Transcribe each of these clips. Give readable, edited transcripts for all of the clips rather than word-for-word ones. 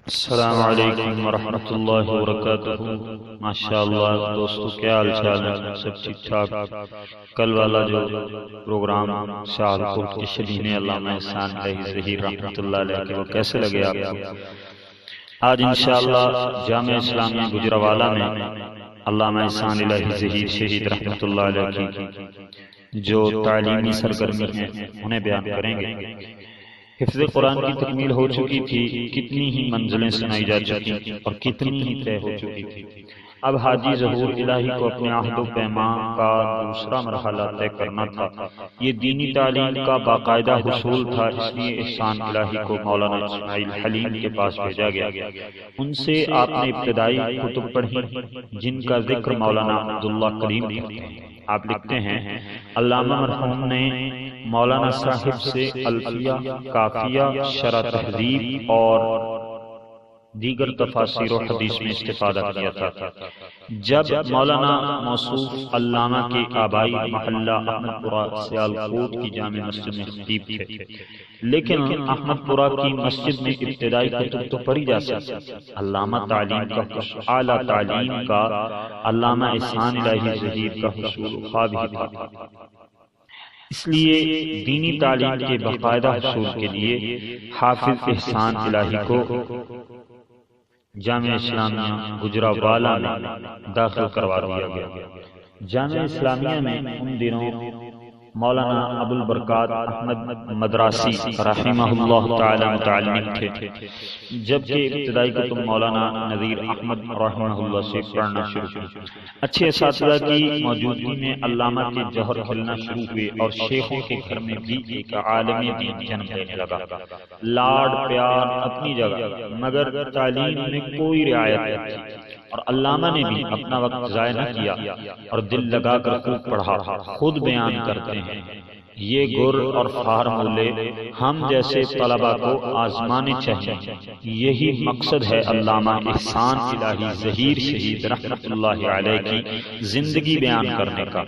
السلام علیکم ورحمۃ اللہ وبرکاتہ۔ ماشاءاللہ دوستو، کیا حال چال ہے؟ سب ٹھیک ٹھاک؟ کل والا جو پروگرام سیالکوٹ کے شبین علامہ احسان الہی ظہیر رحمۃ اللہ علیہ کے وہ کیسے لگے آپ کو؟ آج انشاءاللہ جامعہ اسلامیہ گجرانوالہ میں علامہ احسان الہی ظہیر شہید رحمۃ اللہ علیہ کی جو تعلیمی سرگرمی ہیں انہیں بیان کریں گے۔ حفظ قرآن کی تکمیل ہو چکی تھی، کتنی ہی منزلیں سنائی جا چکی اور کتنی ہی طے ہو چکی تھی۔ اب حاجی ظہور الہی کو اپنے عہد و پیمان کا دوسرا مرحلہ طے کرنا تھا۔ یہ دینی تعلیم کا باقاعدہ حصول تھا، اس لیے احسان الہی کو مولانا اسماعیل حلیم کے پاس بھیجا گیا۔ ان سے آپ نے ابتدائی کتب پڑھی جن کا ذکر مولانا عبداللہ کریم کرتے ہیں۔ آپ لکھتے ہیں، علامہ مرحوم نے مولانا صاحب سے الفیہ، کافیہ، شرح تہذیب اور دیگر تفاسیر و حدیث میں استفادہ کیا تھا۔ جب مولانا موصوف علامہ کے آبائی محلہ احمد پورہ سیالکوٹ کی جامع مسجد میں خطیب تھے، لیکن احمد پورہ کی مسجد میں ابتدائی کتب تو پڑھی جا سکتی، علامہ تعلیم کا اعلیٰ تعلیم کا علامہ احسان الہی ظہیر کا حصول خواب ہی تھا۔ اس لیے دینی تعلیم کے باقاعدہ حصول کے لیے حافظ احسان الہی کو جامعہ اسلامیہ گجرانوالہ میں داخل کروا دیا گیا۔ جامعہ اسلامیہ میں ان دنوں مولانا ابو البرکات احمد مدراسی رحمہ اللہ تعالی متعلق تھے، جبکہ ابتدائی کتب مولانا نذیر احمد رحمہ اللہ سے پڑھنا شروع کی۔ اچھے اساتذہ کی موجودگی میں علامہ کے جوہر کھلنا شروع ہوئے اور شیخوں کے گھر میں بھی ایک عالم دین جنم لینے لگا۔ لاڈ پیار اپنی جگہ، مگر تعلیم میں کوئی رعایت نہ تھی، اور علامہ نے بھی اپنا وقت ضائع نہ کیا اور دل لگا کر خوب پڑھا۔ خود بیان کرتے ہیں، یہ گر اور فارمولے ہم جیسے طلباء کو آزمانے چاہیے، یہی مقصد ہے علامہ احسان الہی ظہیر شہید رحمۃ اللہ علیہ کی زندگی بیان کرنے کا۔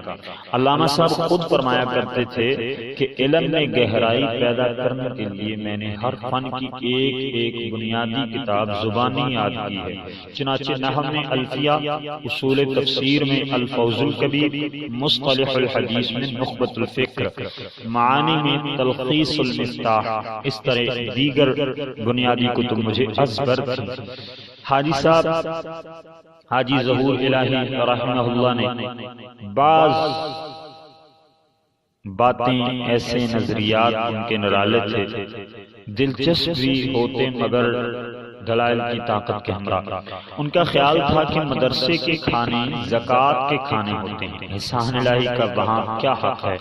علامہ صاحب خود فرمایا کرتے تھے کہ علم میں گہرائی پیدا کرنے کے لیے میں نے ہر فن کی ایک ایک بنیادی کتاب زبانی یاد کی ہے، چنانچہ نحو میں الفیہ، اصول تفسیر میں الفوز الکبیر، مصطلح الحدیث میں نخبۃ الفکر، معانی میں تلخیص المفتاح، اس طرح دیگر بنیادی کتب مجھے ازبر تھی۔ حاجی صاحب حاجی ظہور الہی رحمہ اللہ نے بعض باتیں ایسے نظریات ان کے نرالے تھے، دلچسپ بھی ہوتے مگر دلائل کی طاقت کے ہمراہ۔ ان کا خیال تھا کہ مدرسے کے کھانے زکوٰۃ کے کھانے ہوتے ہیں، احسان الہی کا وہاں کیا حق ہے؟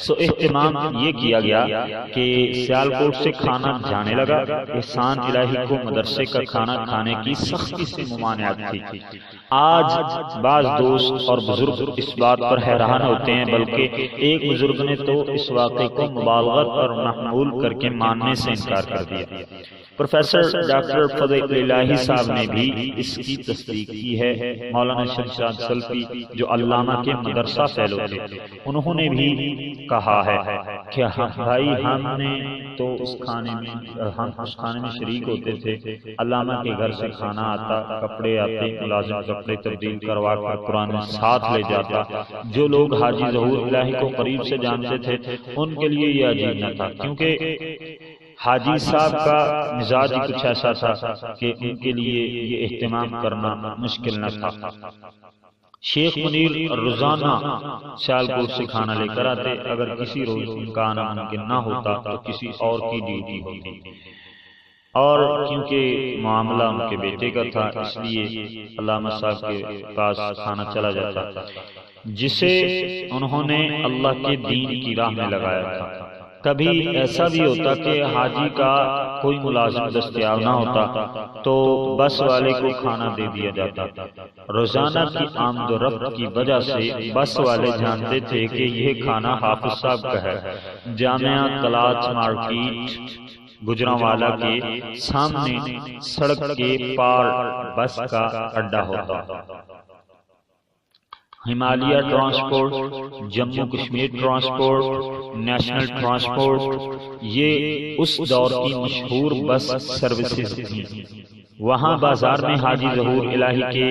سو اہتمام یہ کیا گیا کہ سیالکوٹ سے کھانا جانے لگا۔ احسان الہی کو مدرسے کا کھانا کھانے کی سختی سے ممانعت تھی۔ آج بعض دوست اور بزرگ اس بات پر حیران ہوتے ہیں، بلکہ ایک بزرگ نے تو اس واقعے کو مبالغت اور محمول کر کے ماننے سے انکار کر دیا۔ پروفیسر ڈاکٹر فضل الہی صاحب نے بھی اس کی تصدیق کی ہے۔ مولانا شمشاد سلفی جو علامہ کے مدرسہ فیلو تھے، انہوں نے بھی کہا ہے کہ بھائی ہم نے تو اس کھانے میں شریک ہوتے تھے، علامہ کے گھر سے کھانا آتا، کپڑے آتے، ملازم کپڑے تبدیل کروا کر قرآن ساتھ لے جاتا۔ جو لوگ حاجی ظہور الہی کو قریب سے جانتے تھے ان کے لیے یہ عجیب نہ تھا، کیونکہ حاجی صاحب کا مزاج کچھ ایسا تھا کہ ان کے لیے یہ اہتمام کرنا مشکل نہ تھا۔ شیخ منیر روزانہ سیالکوٹ سے کھانا لے کر آتے، اگر کسی روز ان کا آنا ممکن نہ ہوتا تو کسی اور کی ڈیوٹی ہوتی، اور کیونکہ معاملہ ان کے بیٹے کا تھا اس لیے علامہ صاحب کے پاس کھانا چلا جاتا، جسے انہوں نے اللہ کے دین کی راہ میں لگایا تھا۔ کبھی ایسا بھی ہوتا کہ حاجی کا کوئی ملازم دستیاب نہ ہوتا تو بس والے کو کھانا دے دیا جاتا۔ روزانہ کی آمد و رفت کی وجہ سے بس والے جانتے تھے کہ یہ کھانا حافظ صاحب کا ہے۔ جامعہ کلاچ مارکیٹ گجرانوالہ کے سامنے سڑک کے پار بس کا اڈا ہوتا۔ Himalaya transport, Jammu Kashmir transport, national transport, یہ اس دور کی مشہور بس سروسز تھیں۔ وہاں بازار میں حاجی ظہور الہی کے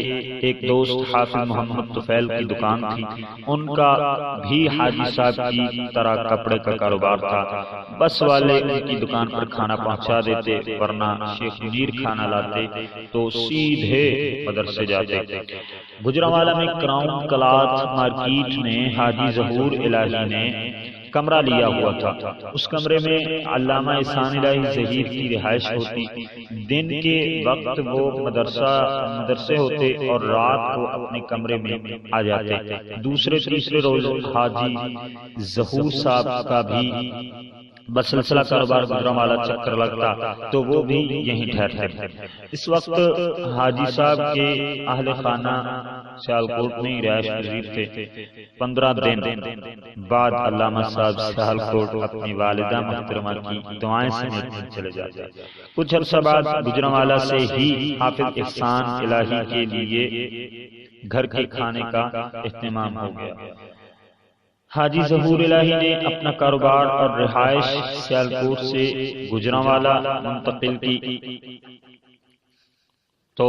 ایک دوست حافظ محمد طفیل کی دکان تھی، ان کا بھی حاجی صاحب کی طرح کپڑے کا کاروبار تھا۔ بس والے ان کی دکان پر کھانا پہنچا دیتے، ورنہ شیخ منیر کھانا لاتے تو سیدھے مدرسے جاتے۔ گجرانوالہ میں کراؤن کلاتھ مارکیٹ میں حاجی ظہور الہی نے کمرہ لیا ہوا تھا۔ اس کمرے میں علامہ احسان الہی ظہیر کی رہائش ہوتی۔ دن کے وقت وہ مدرسے ہوتے اور رات کو اپنے کمرے میں آ جاتے۔ دوسرے تیسرے روز حاجی ظہور صاحب کا بھی بسلسلہ کاروبار گجرانوالہ چکر لگتا تو وہ بھی یہیں ٹھہرتے۔ اس وقت حاجی صاحب کے اہل خانہ سیالکوٹ میں رہائش پذیر تھے۔ 15 دن بعد علامہ صاحب سیالکوٹ اپنی والدہ محترمہ کی دعائیں سمیت چلے جاتے۔ کچھ عرصہ بعد گجرانوالہ سے ہی حافظ احسان الہی کے لیے گھر کے کھانے کا اہتمام ہو گیا۔ حاجی ظہور الہی نے اپنا کاروبار اور رہائش سیالکوٹ سے گجرانوالہ منتقل کی تو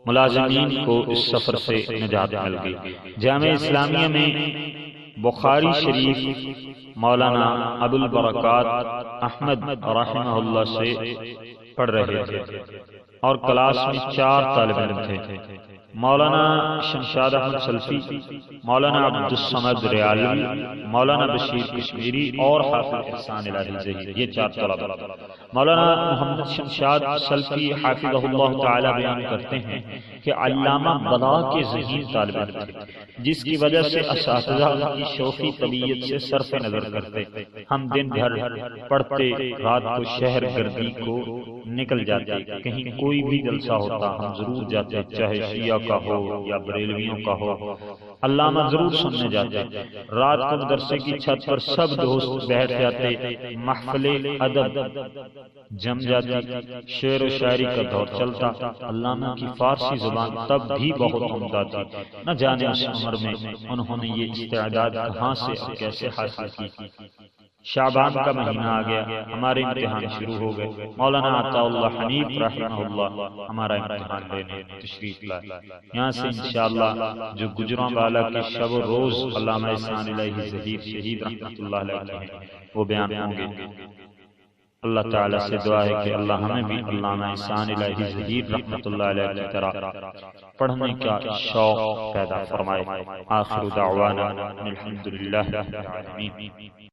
ملازمین کو اس سفر سے نجات مل گئی۔ جامعہ اسلامیہ میں بخاری شریف مولانا ابوالبرکات احمد رحمہ اللہ سے پڑھ رہے تھے اور کلاس میں 4 طالب علم تھے، مولانا شمشاد احمد سلفی، مولانا عبدالصمد ریالوی، مولانا بشیر کشمیری اور حافظ احسان الہی ظہیر، یہ 4 طلبہ۔ مولانا محمد شمشاد سلفی حافظہ اللہ تعالی بیان کرتے ہیں کہ علامہ بلا کے ذہین طالب علم تھے، جس کی وجہ سے اساتذہ کی شوخی طبیعت سے صرف نظر کرتے۔ ہم دن بھر پڑھتے، رات کو شہر گردی کو نکل جاتے، کہیں کوئی بھی جلسہ ہوتا ہم ضرور جاتے، چاہے شیعہ کا ہو یا بریلویوں کا ہو، علامہ ضرور سننے جاتے۔ رات کو مدرسے کی چھت پر سب دوست بیٹھ جاتے، محفل ادب جم جاتی، شعر و شاعری کا دور چلتا۔ علامہ کی فارسی زبان تب بھی بہت عمدہ تھی، نہ جانے اس عمر میں انہوں نے یہ استعداد کہاں سے اور کیسے حاصل کی۔ شعبان کا مہینہ آ گیا، ہمارے امتحان شروع ہو گئے۔ مولانا عطا اللہ حنیف رحمہ اللہ ہمارا امتحان لینے تشریف لائے۔ یہاں سے انشاءاللہ جو گجرانوالہ کے شب و روز علامہ احسان الہی ظہیر شہید رحمۃ اللہ علیہ ہیں وہ بیان ہوں گے۔ اللہ تعالیٰ سے دعا ہے کہ اللہ ہمیں بھی علامہ احسان الہی ظہیر رحمۃ اللہ علیہ کی طرح پڑھنے کا شوق پیدا فرمائے۔ آخر دعوانا الحمدللہ رب العالمین۔